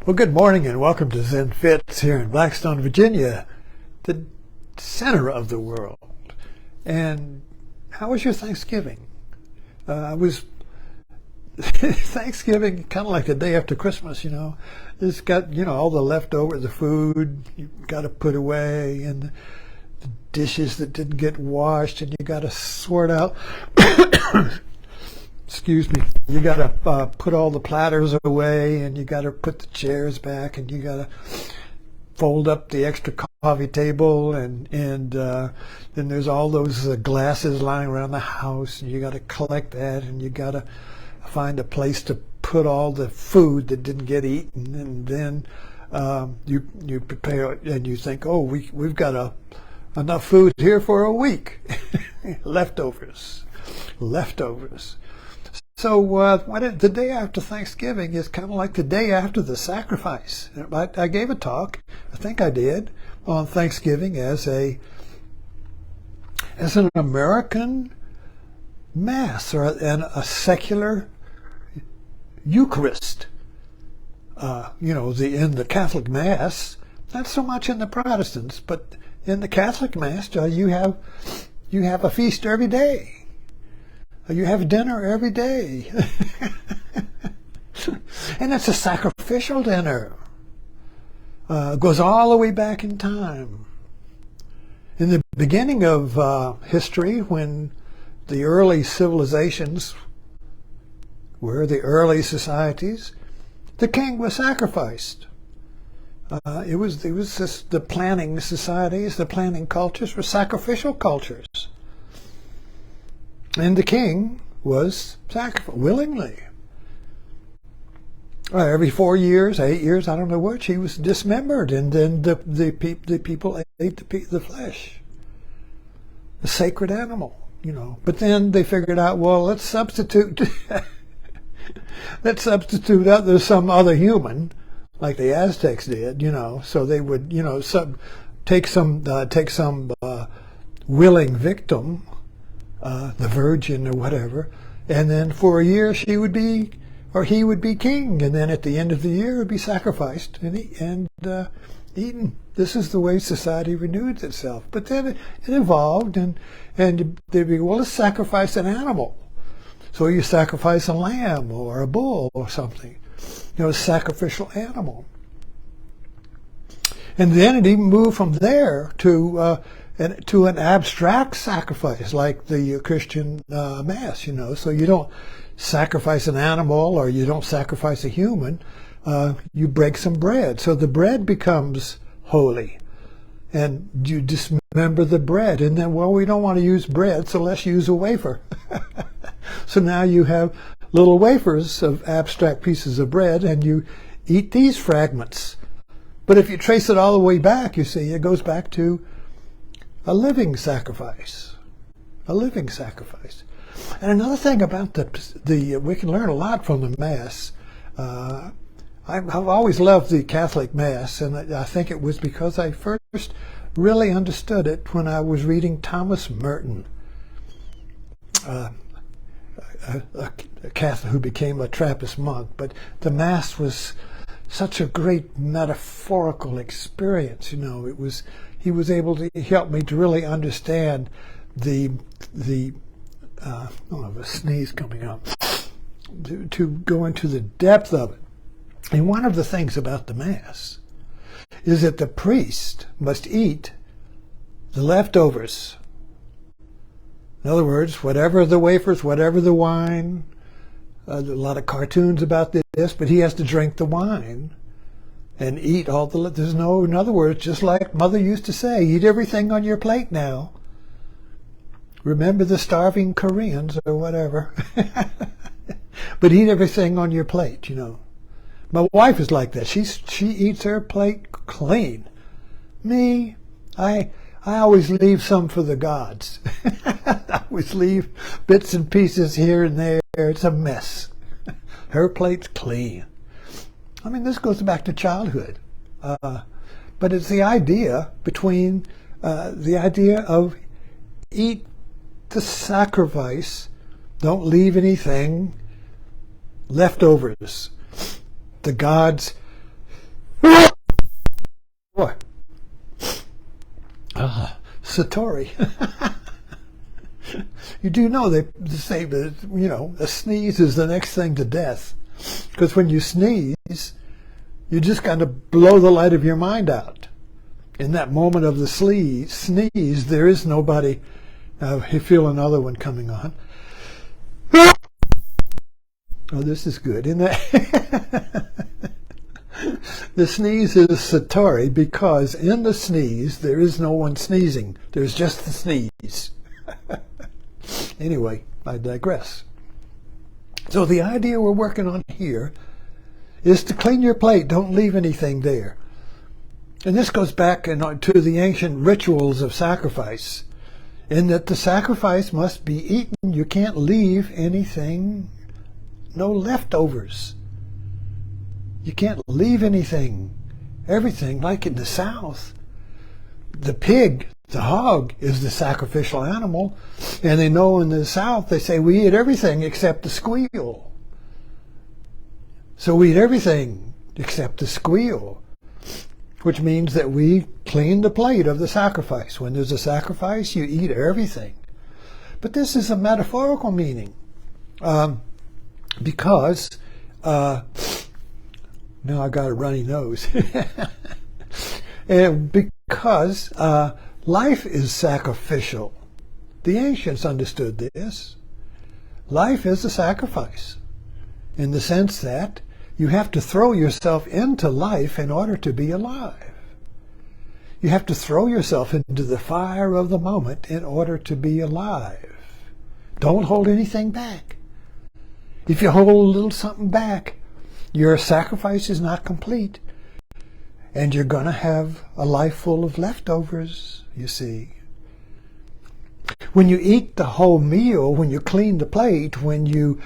Well, good morning and welcome to Zen Fits here in Blackstone, Virginia, the center of the world. And how was your Thanksgiving? Thanksgiving, kind of like the day after Christmas, It's got, all the leftover, the food you got to put away, and the dishes that didn't get washed, and you got to sort out. Excuse me. You got to put all the platters away, and you got to put the chairs back, and you got to fold up the extra coffee table, and then there's all those glasses lying around the house, and you got to collect that, and you got to find a place to put all the food that didn't get eaten, and then you prepare and you think, oh, we've got enough food here for a week. Leftovers. So the day after Thanksgiving is kind of like the day after the sacrifice. I gave a talk, I think I did, on Thanksgiving as an American Mass and a secular Eucharist. In the Catholic Mass, not so much in the Protestants, but in the Catholic Mass, you have a feast every day. You have dinner every day. And it's a sacrificial dinner. It goes all the way back in time. In the beginning of history, when the early civilizations were the early societies, the king was sacrificed. The planning societies, the planning cultures were sacrificial cultures. And the king was sacrificed willingly. Every 4 years, 8 years, I don't know which, he was dismembered, and then the people ate the flesh, the sacred animal, But then they figured out, well, let's substitute there's some other human, like the Aztecs did, So they would, take some willing victim. The virgin or whatever, and then for a year he would be king, and then at the end of the year would be sacrificed and eaten. This is the way society renewed itself. But then it evolved, and they'd be, well, let's sacrifice an animal. So you sacrifice a lamb or a bull or something, a sacrificial animal. And then it even moved from there to an abstract sacrifice, like the Christian Mass, So you don't sacrifice an animal, or you don't sacrifice a human. You break some bread. So the bread becomes holy. And you dismember the bread. And then, well, we don't want to use bread, so let's use a wafer. So now you have little wafers of abstract pieces of bread, and you eat these fragments. But if you trace it all the way back, you see, it goes back to a living sacrifice. And another thing about we can learn a lot from the Mass. I've always loved the Catholic Mass, and I think it was because I first really understood it when I was reading Thomas Merton, a Catholic who became a Trappist monk. But the Mass was such a great metaphorical experience. He was able to help me to really understand the a sneeze coming up, to go into the depth of it. And one of the things about the Mass is that the priest must eat the leftovers. In other words, whatever the wafers, whatever the wine, a lot of cartoons about this, but he has to drink the wine and eat all in other words, just like Mother used to say, eat everything on your plate now. Remember the starving Koreans or whatever. But eat everything on your plate, My wife is like that. She eats her plate clean. Me, I always leave some for the gods. I always leave bits and pieces here and there. It's a mess. Her plate's clean. I mean, this goes back to childhood, but it's the idea of eat the sacrifice, don't leave anything, leftovers. The gods satori. You do know they say that, you know, a sneeze is the next thing to death. Because when you sneeze, you just kind of blow the light of your mind out. In that moment of the sneeze, there is nobody. You feel another one coming on. Oh, this is good, isn't it? The sneeze is satori because in the sneeze, there is no one sneezing. There's just the sneeze. Anyway, I digress. So the idea we're working on here is to clean your plate. Don't leave anything there. And this goes back to the ancient rituals of sacrifice, in that the sacrifice must be eaten. You can't leave anything, no leftovers. You can't leave anything. Everything, like in the South, the pig, the hog, is the sacrificial animal. And they know in the South, they say we eat everything except the squeal. So we eat everything except the squeal, which means that we clean the plate of the sacrifice. When there's a sacrifice, you eat everything. But this is a metaphorical meaning, because now I got a runny nose. And because life is sacrificial. The ancients understood this. Life is a sacrifice, in the sense that you have to throw yourself into life in order to be alive. You have to throw yourself into the fire of the moment in order to be alive. Don't hold anything back. If you hold a little something back, your sacrifice is not complete. And you're going to have a life full of leftovers, you see. When you eat the whole meal, when you clean the plate, when you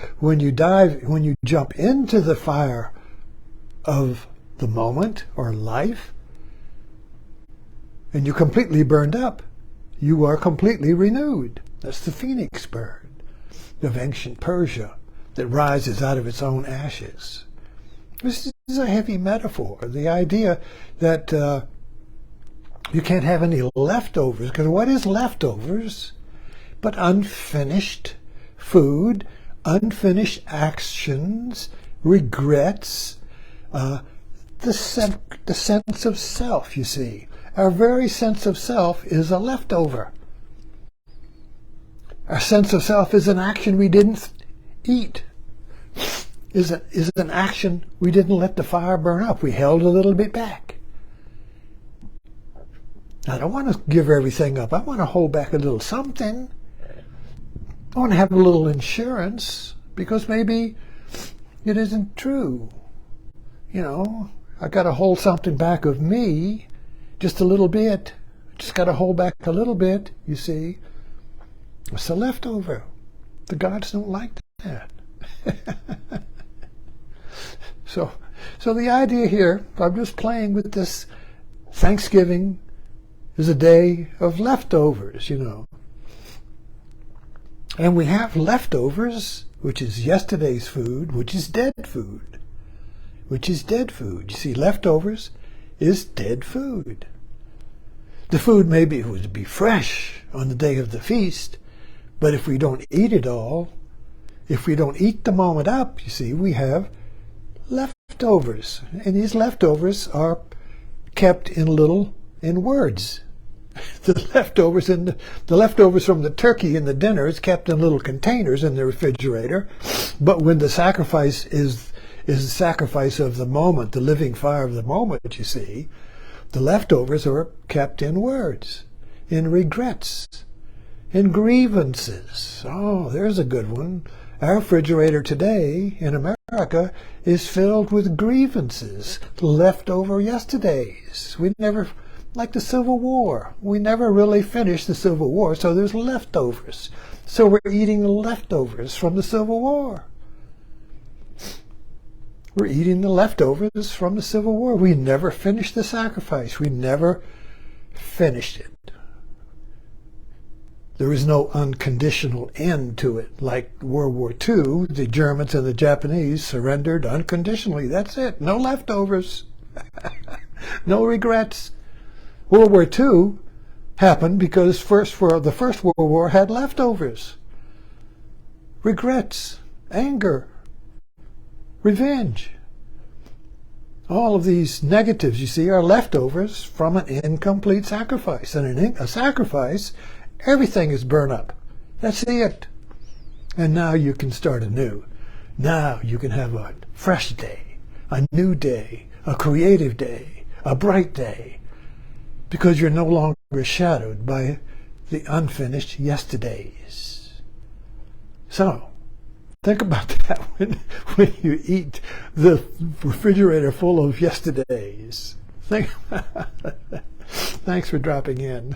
jump into the fire of the moment or life, and you're completely burned up, you are completely renewed. That's the phoenix bird of ancient Persia that rises out of its own ashes. This is a heavy metaphor. The idea that you can't have any leftovers, because what is leftovers but unfinished food, unfinished actions, regrets, the sense of self, you see. Our very sense of self is a leftover. Our sense of self is an action we didn't eat. Is an action we didn't let the fire burn up. We held a little bit back. I don't want to give everything up. I want to hold back a little something. I want to have a little insurance, because maybe it isn't true. You know, I got to hold something back of me, just a little bit. Just got to hold back a little bit, you see. It's a leftover. The gods don't like that. So the idea here, I'm just playing with this. Thanksgiving is a day of leftovers, you know. And we have leftovers, which is yesterday's food, which is dead food. Which is dead food. You see, leftovers is dead food. The food maybe would be fresh on the day of the feast, but if we don't eat it all, if we don't eat the moment up, you see, we have leftovers. And these leftovers are kept in words. The leftovers from the turkey and the dinner is kept in little containers in the refrigerator. But when the sacrifice is the sacrifice of the moment, the living fire of the moment, you see, the leftovers are kept in words, in regrets, in grievances. Oh, there's a good one. Our refrigerator today in America is filled with grievances, leftover yesterdays. We never, like the Civil War, we never really finished the Civil War, so there's leftovers. So we're eating the leftovers from the Civil War. We're eating the leftovers from the Civil War. We never finished the sacrifice. We never finished it. There is no unconditional end to it. Like World War II, the Germans and the Japanese surrendered unconditionally. That's it. No leftovers. No regrets. World War II, happened because the First World War had leftovers. Regrets, anger, revenge. All of these negatives, you see, are leftovers from an incomplete sacrifice. And in a sacrifice, everything is burned up. That's it. And now you can start anew. Now you can have a fresh day, a new day, a creative day, a bright day, because you're no longer shadowed by the unfinished yesterdays. So, think about that when you eat the refrigerator full of yesterdays. Thanks for dropping in.